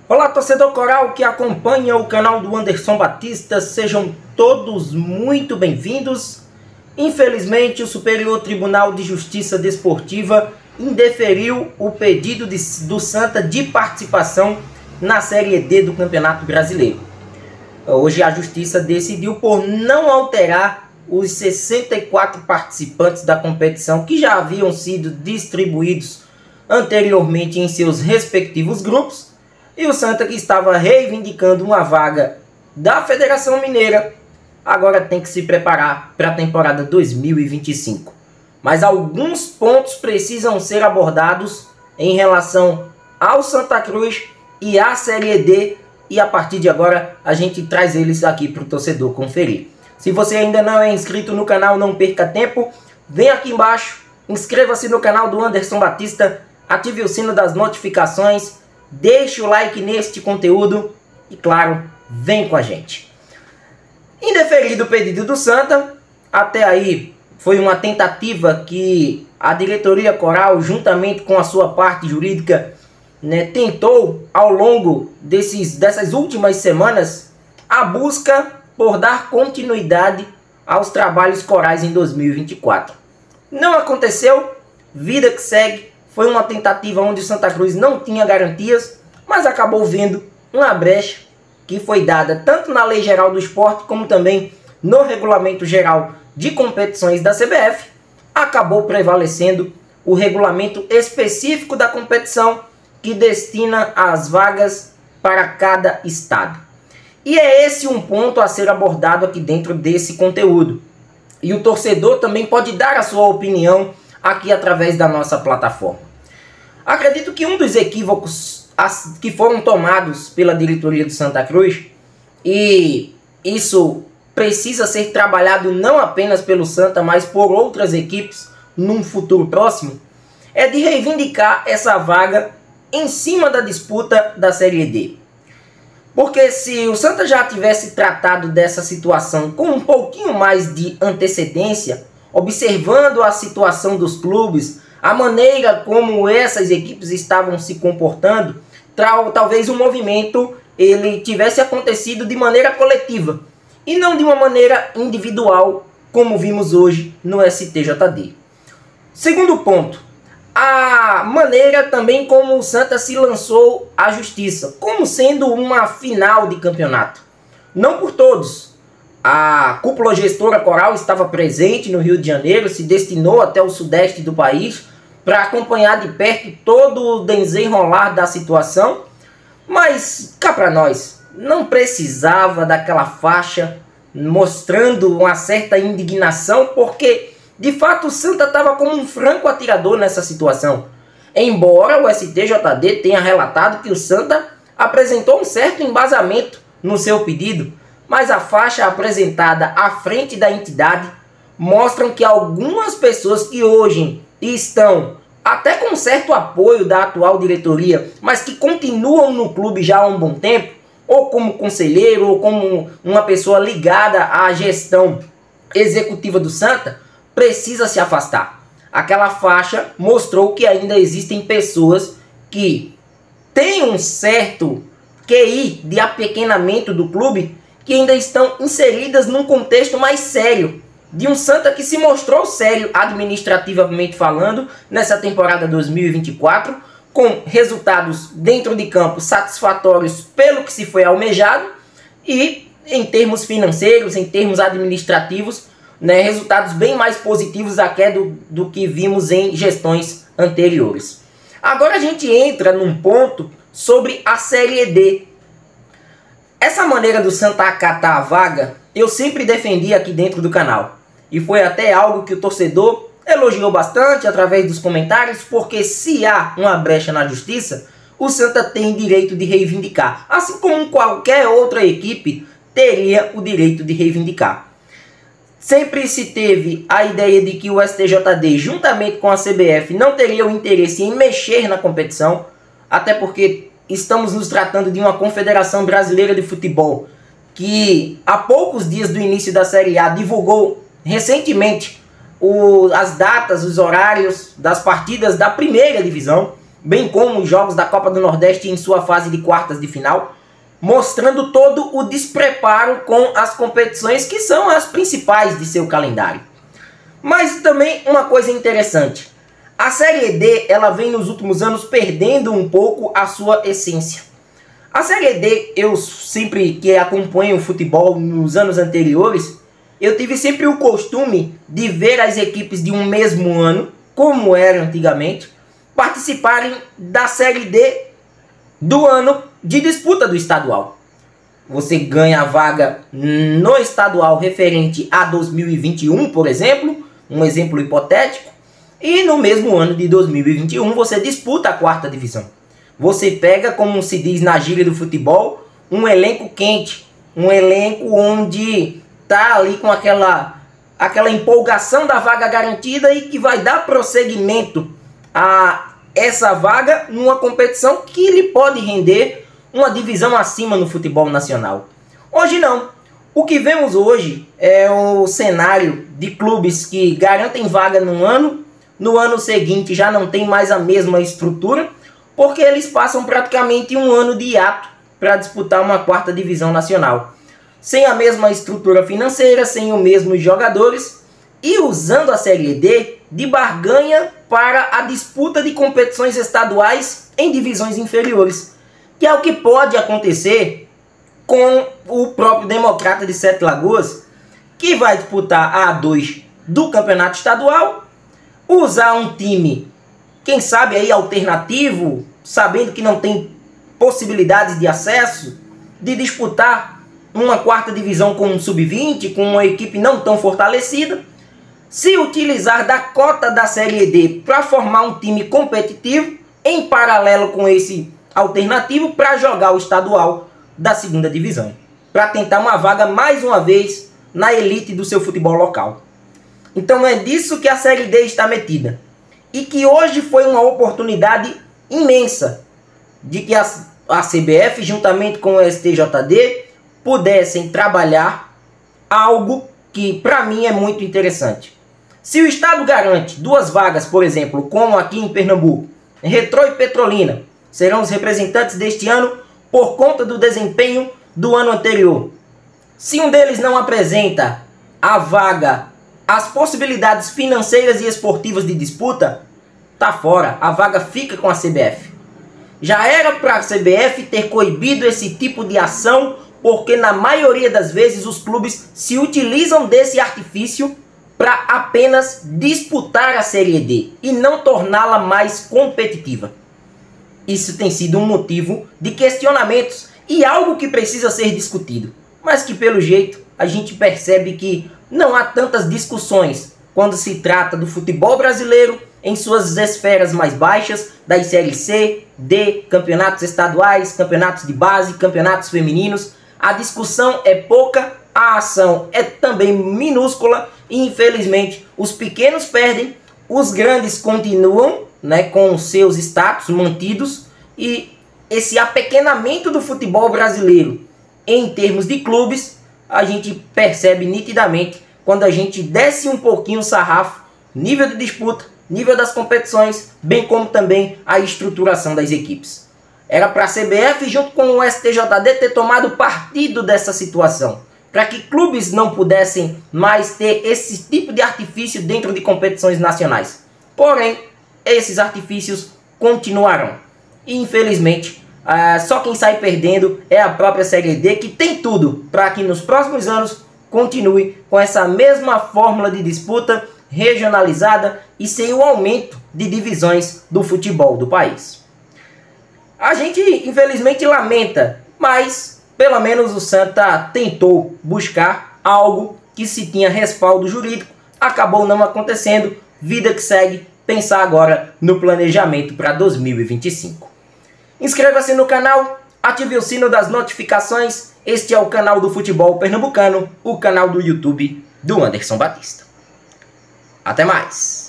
Olá, torcedor coral que acompanha o canal do Anderson Batista, sejam todos muito bem-vindos. Infelizmente, o Superior Tribunal de Justiça Desportiva indeferiu o pedido do Santa de participação na Série D do Campeonato Brasileiro. Hoje a Justiça decidiu por não alterar os 64 participantes da competição que já haviam sido distribuídos anteriormente em seus respectivos grupos, e o Santa, que estava reivindicando uma vaga da Federação Mineira, agora tem que se preparar para a temporada 2025. Mas alguns pontos precisam ser abordados em relação ao Santa Cruz e à Série D, e a partir de agora a gente traz eles aqui para o torcedor conferir. Se você ainda não é inscrito no canal, não perca tempo, vem aqui embaixo, inscreva-se no canal do Anderson Batista, ative o sino das notificações, deixe o like neste conteúdo e, claro, vem com a gente. Indeferido o pedido do Santa, até aí foi uma tentativa que a diretoria coral, juntamente com a sua parte jurídica, tentou ao longo dessas últimas semanas a busca por dar continuidade aos trabalhos corais em 2024. Não aconteceu, vida que segue. Foi uma tentativa onde o Santa Cruz não tinha garantias, mas acabou vendo uma brecha que foi dada tanto na Lei Geral do Esporte como também no Regulamento Geral de Competições da CBF. Acabou prevalecendo o regulamento específico da competição que destina as vagas para cada estado. E é esse um ponto a ser abordado aqui dentro desse conteúdo. E o torcedor também pode dar a sua opinião aqui através da nossa plataforma. Acredito que um dos equívocos que foram tomados pela diretoria do Santa Cruz, e isso precisa ser trabalhado não apenas pelo Santa, mas por outras equipes num futuro próximo, é de reivindicar essa vaga em cima da disputa da Série D. Porque se o Santa já tivesse tratado dessa situação com um pouquinho mais de antecedência, observando a situação dos clubes, a maneira como essas equipes estavam se comportando, talvez o movimento ele tivesse acontecido de maneira coletiva e não de uma maneira individual, como vimos hoje no STJD. Segundo ponto, a maneira também como o Santa se lançou à justiça, como sendo uma final de campeonato. Não por todos. A cúpula gestora coral estava presente no Rio de Janeiro, se destinou até o sudeste do país para acompanhar de perto todo o desenrolar da situação, mas cá para nós, não precisava daquela faixa mostrando uma certa indignação, porque de fato o Santa estava como um franco atirador nessa situação. Embora o STJD tenha relatado que o Santa apresentou um certo embasamento no seu pedido, mas a faixa apresentada à frente da entidade mostram que algumas pessoas que hoje estão até com certo apoio da atual diretoria, mas que continuam no clube já há um bom tempo, ou como conselheiro, ou como uma pessoa ligada à gestão executiva do Santa, precisa se afastar. Aquela faixa mostrou que ainda existem pessoas que têm um certo QI de apequenamento do clube, que ainda estão inseridas num contexto mais sério, de um Santa que se mostrou sério administrativamente falando nessa temporada 2024, com resultados dentro de campo satisfatórios pelo que se foi almejado, e em termos financeiros, em termos administrativos, resultados bem mais positivos até do que vimos em gestões anteriores. Agora a gente entra num ponto sobre a Série D. Essa maneira do Santa acatar a vaga, eu sempre defendi aqui dentro do canal. E foi até algo que o torcedor elogiou bastante através dos comentários, porque se há uma brecha na justiça, o Santa tem direito de reivindicar. Assim como qualquer outra equipe teria o direito de reivindicar. Sempre se teve a ideia de que o STJD, juntamente com a CBF, não teria o interesse em mexer na competição, até porque estamos nos tratando de uma Confederação Brasileira de Futebol, que há poucos dias do início da Série A divulgou recentemente as datas, os horários das partidas da primeira divisão. bem como os jogos da Copa do Nordeste em sua fase de quartas de final, mostrando todo o despreparo com as competições que são as principais de seu calendário. Mas também uma coisa interessante, a Série D ela vem nos últimos anos perdendo um pouco a sua essência. A Série D, eu sempre que acompanho o futebol nos anos anteriores, eu tive sempre o costume de ver as equipes de um mesmo ano, como era antigamente, participarem da Série D do ano de disputa do estadual. Você ganha a vaga no estadual referente a 2021, por exemplo, um exemplo hipotético, e no mesmo ano de 2021 você disputa a quarta divisão. Você pega, como se diz na gíria do futebol, um elenco quente, um elenco onde tá ali com aquela empolgação da vaga garantida e que vai dar prosseguimento a essa vaga numa competição que lhe pode render uma divisão acima no futebol nacional. Hoje não. O que vemos hoje é o cenário de clubes que garantem vaga no ano seguinte já não tem mais a mesma estrutura, porque eles passam praticamente um ano de hiato para disputar uma quarta divisão nacional. Sem a mesma estrutura financeira, sem os mesmos jogadores e usando a Série D de barganha para a disputa de competições estaduais em divisões inferiores, que é o que pode acontecer com o próprio Democrata de Sete Lagoas, que vai disputar a A2 do campeonato estadual, usar um time, quem sabe aí alternativo, sabendo que não tem possibilidades de acesso, de disputar uma quarta divisão com um sub-20, com uma equipe não tão fortalecida, se utilizar da cota da Série D para formar um time competitivo, em paralelo com esse alternativo, para jogar o estadual da segunda divisão, para tentar uma vaga mais uma vez na elite do seu futebol local. Então é disso que a Série D está metida, e que hoje foi uma oportunidade imensa de que a CBF, juntamente com o STJD, pudessem trabalhar algo que para mim é muito interessante. Se o Estado garante duas vagas, por exemplo, como aqui em Pernambuco, Retrô e Petrolina serão os representantes deste ano por conta do desempenho do ano anterior. Se um deles não apresenta a vaga, as possibilidades financeiras e esportivas de disputa, tá fora, a vaga fica com a CBF. Já era para a CBF ter coibido esse tipo de ação, porque na maioria das vezes os clubes se utilizam desse artifício para apenas disputar a Série D e não torná-la mais competitiva. Isso tem sido um motivo de questionamentos e algo que precisa ser discutido, mas que pelo jeito a gente percebe que não há tantas discussões quando se trata do futebol brasileiro em suas esferas mais baixas, das Série C, D, campeonatos estaduais, campeonatos de base, campeonatos femininos. A discussão é pouca, a ação é também minúscula e infelizmente os pequenos perdem, os grandes continuam, né, com seus status mantidos, e esse apequenamento do futebol brasileiro em termos de clubes a gente percebe nitidamente quando a gente desce um pouquinho o sarrafo, nível de disputa, nível das competições, bem como também a estruturação das equipes. Era para a CBF, junto com o STJD, ter tomado partido dessa situação, para que clubes não pudessem mais ter esse tipo de artifício dentro de competições nacionais. Porém, esses artifícios continuarão. E infelizmente, só quem sai perdendo é a própria Série D, que tem tudo para que nos próximos anos continue com essa mesma fórmula de disputa regionalizada e sem o aumento de divisões do futebol do país. A gente infelizmente lamenta, mas pelo menos o Santa tentou buscar algo que se tinha respaldo jurídico, acabou não acontecendo, vida que segue, pensar agora no planejamento para 2025. Inscreva-se no canal, ative o sino das notificações, este é o canal do futebol pernambucano, o canal do YouTube do Anderson Batista. Até mais!